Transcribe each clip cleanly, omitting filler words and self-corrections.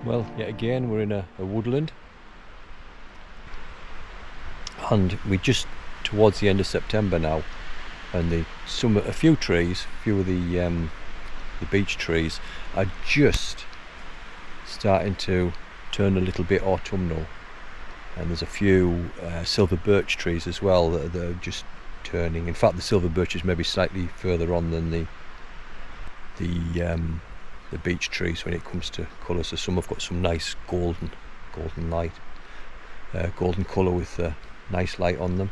Well, yet again we're in a woodland, and we're just towards the end of September now, and a few of the beech trees are just starting to turn a little bit autumnal, and there's a few silver birch trees as well that are just turning. In fact, the silver birch is maybe slightly further on than the beech trees when it comes to colour. So some have got some nice golden light, golden colour with nice light on them.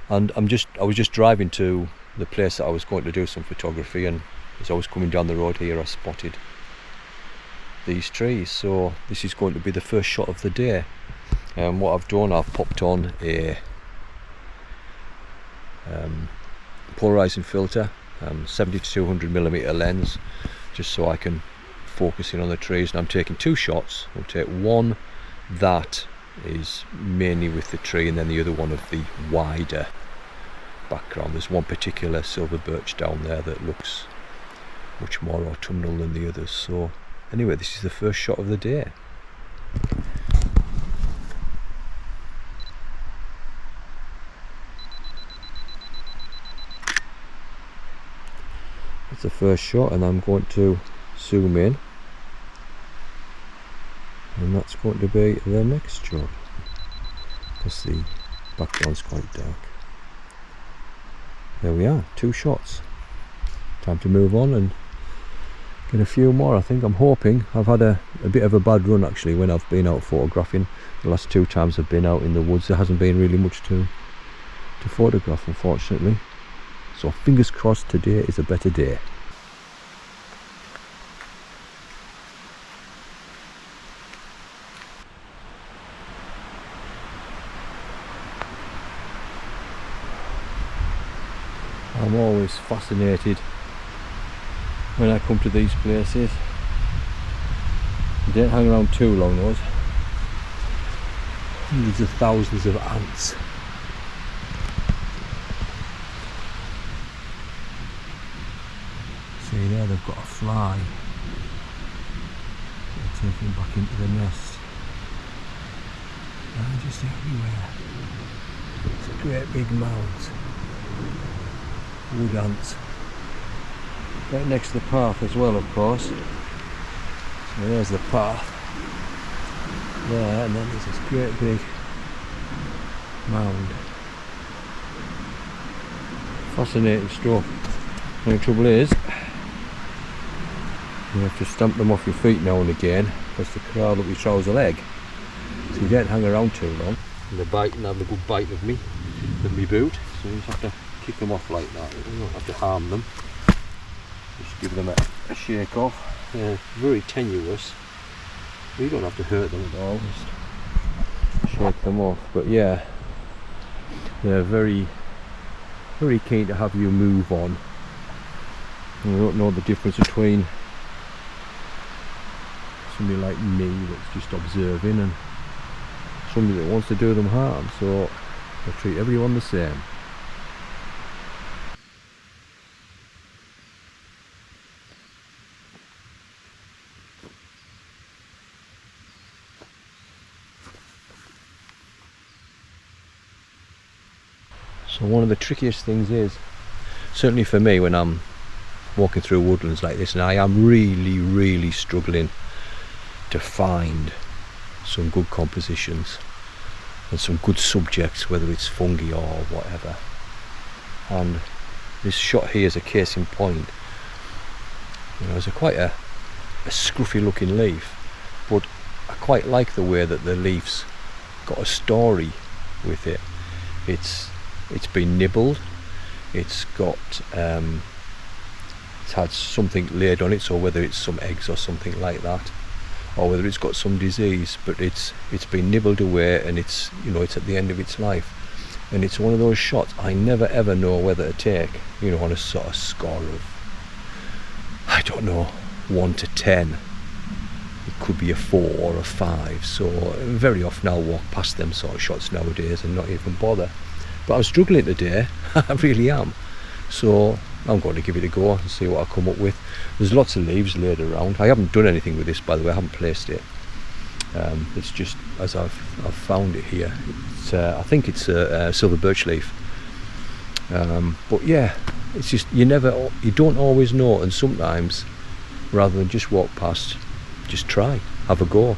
And I was just driving to the place that I was going to do some photography, and as I was coming down the road here I spotted these trees. So this is going to be the first shot of the day. And what I've done, I've popped on a polarizing filter, 70 to 200mm lens, just so I can focus in on the trees. And I'm taking two shots. I'll take one that is mainly with the tree, and then the other one of the wider background. There's one particular silver birch down there that looks much more autumnal than the others. So anyway, this is the first shot of the day. That's the first shot, and I'm going to zoom in, and that's going to be the next shot because the background's quite dark. There we are, two shots. Time to move on and get a few more. I think I'm hoping. I've had a bit of a bad run actually when I've been out photographing. The last two times I've been out in the woods there hasn't been really much to photograph, unfortunately. So fingers crossed today is a better day. I'm always fascinated when I come to these places. They don't hang around too long, those. Hundreds of thousands of ants. See there, they've got a fly. They're taking it back into the nest. They're just everywhere. It's a great big mound. Wood ants. Right next to the path as well, of course. So there's the path. There, and then there's this great big mound. Fascinating stuff. The trouble is, you have to stamp them off your feet now and again because they crawl up your trouser leg. So you don't hang around too long. And they're biting, having a good bite of me boot. So you just have to kick them off like that. You don't have to harm them. Just give them a shake off. They're very tenuous. You don't have to hurt them at all. Just shake them off. But yeah, they're very keen to have you move on. And I don't know the difference between somebody like me that's just observing and somebody that wants to do them harm. So they treat everyone the same. So one of the trickiest things is, certainly for me when I'm walking through woodlands like this, and I am really struggling to find some good compositions and some good subjects, whether it's fungi or whatever. And this shot here is a case in point. You know, it's quite a scruffy looking leaf, but I quite like the way that the leaf's got a story with it. It's been nibbled, it's got it's had something laid on it, so whether it's some eggs or something like that, or whether it's got some disease, but it's been nibbled away, and it's, you know, it's at the end of its life. And it's one of those shots I never ever know whether to take, you know, on a sort of score of, I don't know, 1 to 10. It could be a 4 or a 5. So very often I'll walk past them sort of shots nowadays and not even bother. But I'm struggling today, I really am. So I'm going to give it a go and see what I come up with. There's lots of leaves laid around. I haven't done anything with this, by the way. I haven't placed it. It's just as I've found it here. It's, I think it's a silver birch leaf. But yeah, it's just you don't always know, and sometimes rather than just walk past, just try, have a go.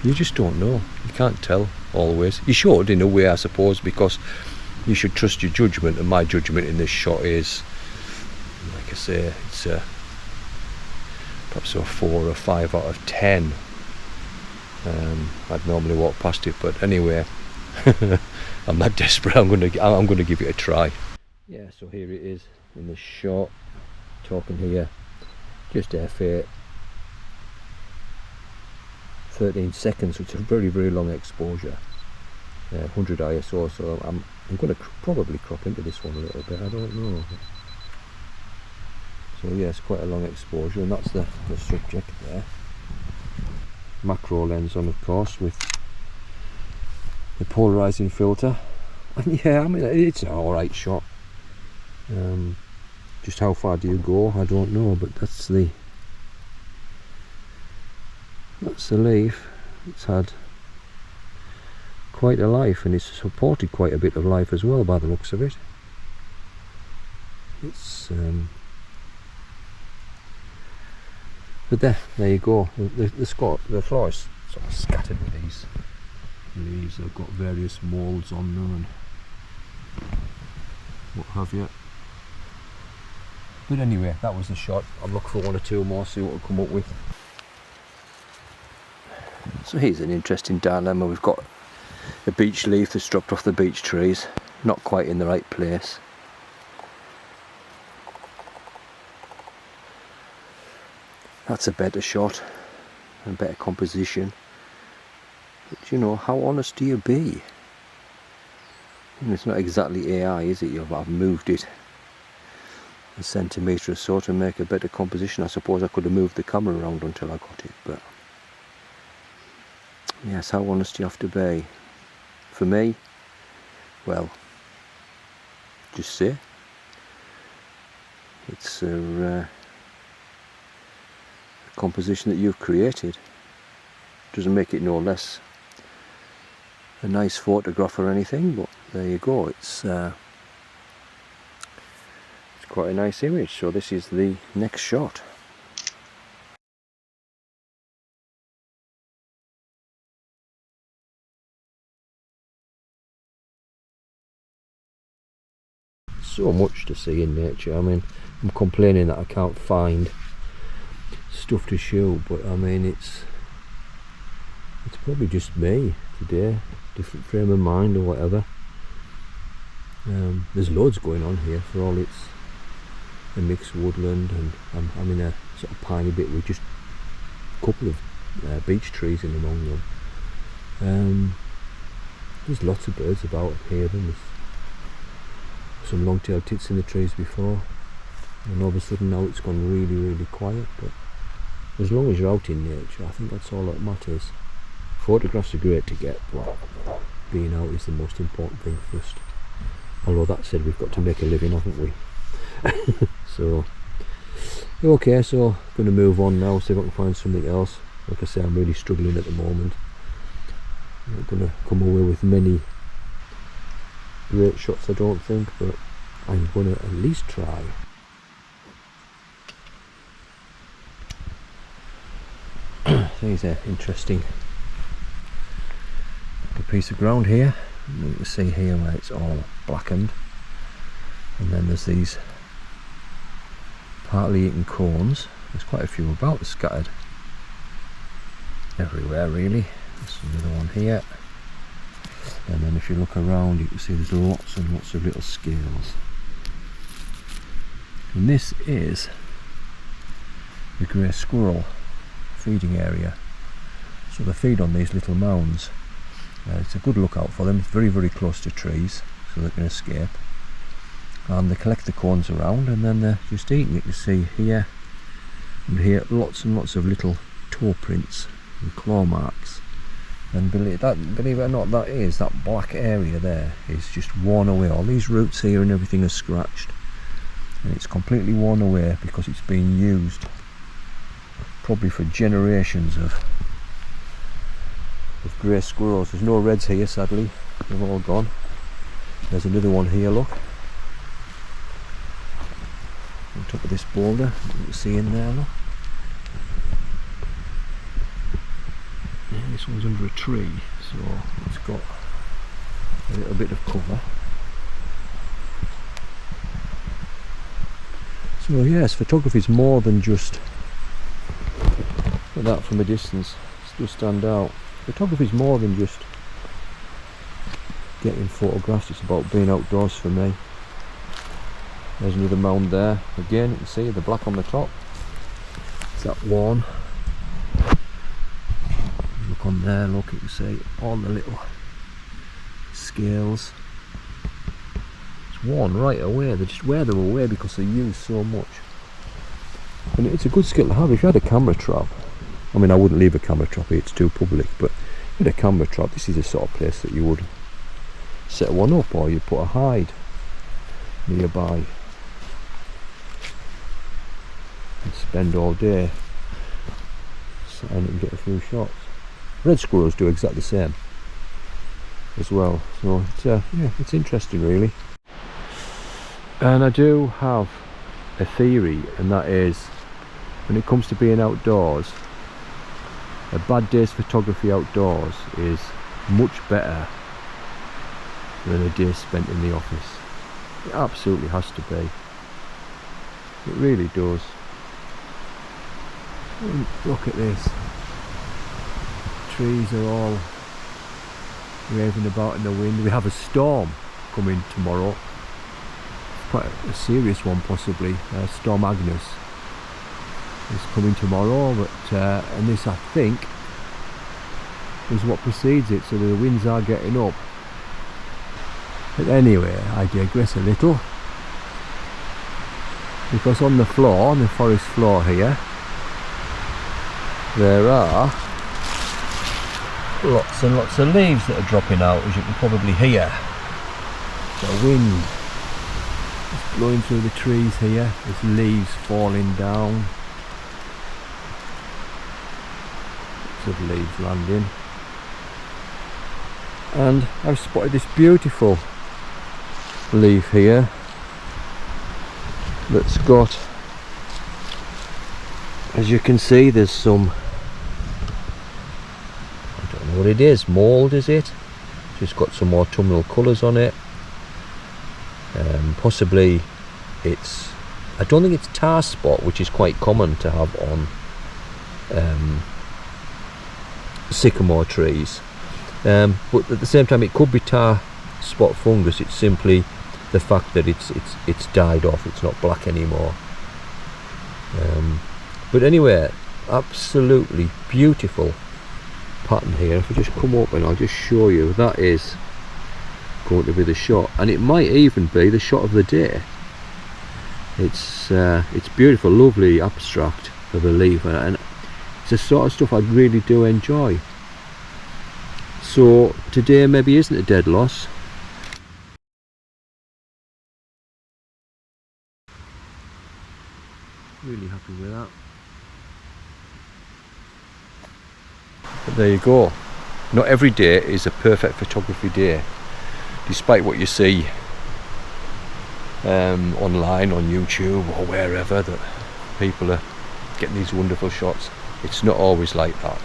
You just don't know. You can't tell always. You should in a way, I suppose, because you should trust your judgment, and my judgment in this shot is, like I say, it's perhaps a 4 or 5 out of 10. I'd normally walk past it, but anyway, I'm not desperate. I'm gonna give it a try. Yeah, so here it is in this shot, talking here, just F8, 13 seconds, which is a very, very long exposure. 100 ISO, so I'm going to probably crop into this one a little bit, I don't know. So yeah, it's quite a long exposure, and that's the subject there. Macro lens on, of course, with the polarizing filter. And yeah, I mean, it's an alright shot. Just how far do you go, I don't know, but that's the leaf. It's had quite a life, and it's supported quite a bit of life as well by the looks of it. It's but there you go. The floor is sort of scattered with these leaves. They've got various moulds on them and what have you. But anyway, that was the shot. I'll look for 1 or 2 more, see what we'll come up with. So here's an interesting dilemma. We've got a beech leaf that's dropped off the beech trees, not quite in the right place. That's a better shot and better composition. But you know, how honest do you be? It's not exactly AI, is it? I've moved it a centimetre or so to make a better composition. I suppose I could have moved the camera around until I got it, but yes, how honest do you have to be? For me, well, just say it's a composition that you've created. Doesn't make it no less a nice photograph or anything, but there you go. It's quite a nice image. So this is the next shot. So much to see in nature. I mean, I'm complaining that I can't find stuff to shoot, but I mean, it's probably just me today, different frame of mind or whatever. There's loads going on here, for all it's a mixed woodland, and I'm in a sort of piney bit with just a couple of beech trees in among them. There's lots of birds about here. There's some long-tailed tits in the trees before, and all of a sudden now it's gone really, really quiet. But as long as you're out in nature, I think that's all that matters. Photographs are great to get, but being out is the most important thing first. Although that said, we've got to make a living, haven't we? So okay, so I'm going to move on now, see if I can find something else. Like I say, I'm really struggling at the moment. I'm not going to come away with many great shots, I don't think, but I'm going to at least try. There's an interesting little piece of ground here. You can see here where it's all blackened, and then there's these partly eaten cones. There's quite a few about, they're scattered everywhere really. There's another one here, and then if you look around you can see there's lots and lots of little scales. And this is the grey squirrel feeding area. So they feed on these little mounds. It's a good lookout for them. It's very, very close to trees, so they can escape. And they collect the cones around, and then they're just eating. You can see here and here lots and lots of little toe prints and claw marks. And believe it or not, that black area there is just worn away. All these roots here and everything are scratched, and it's completely worn away because it's been used probably for generations of of grey squirrels. There's no reds here, sadly. They've all gone. There's another one here, look. On top of this boulder. You can see in there, look. Yeah, this one's under a tree, so it's got a little bit of cover. So yes, photography is more than just, look at that from a distance, it does stand out. Photography is more than just getting photographs, it's about being outdoors for me. There's another mound there, again you can see the black on the top. Is that one? Look on there, look, you can see all the little scales. It's worn right away, they just wear them away because they're used so much. And it's a good skill to have. If you had a camera trap, I mean I wouldn't leave a camera trap here, it's too public, but if you had a camera trap, this is the sort of place that you would set one up, or you put a hide nearby and spend all day and get a few shots. Red squirrels do exactly the same as well, so it's yeah, it's interesting really. And I do have a theory, and that is, when it comes to being outdoors, a bad day's photography outdoors is much better than a day spent in the office. It absolutely has to be. It really does. Look at this. Trees are all waving about in the wind. We have a storm coming tomorrow. Quite a serious one possibly. Storm Agnes is coming tomorrow, but and this I think is what precedes it, so the winds are getting up. But anyway, I digress a little, because on the floor, on the forest floor here, there are lots and lots of leaves that are dropping out, as you can probably hear. The wind is blowing through the trees here, there's leaves falling down, lots of leaves landing. And I've spotted this beautiful leaf here that's got, as you can see, there's some, I don't know what it is, mould is it? Just got some autumnal colours on it. Possibly it's, I don't think it's tar spot, which is quite common to have on sycamore trees, but at the same time it could be tar spot fungus. It's simply the fact that it's died off, it's not black anymore. But anyway, absolutely beautiful pattern here. If I just come up and I'll just show you, that is going to be the shot, and it might even be the shot of the day. It's beautiful, lovely abstract of a leaf, and it's the sort of stuff I really do enjoy. So today maybe isn't a dead loss. Really happy with that. But there you go. Not every day is a perfect photography day, despite what you see online, on YouTube or wherever, that people are getting these wonderful shots. It's not always like that.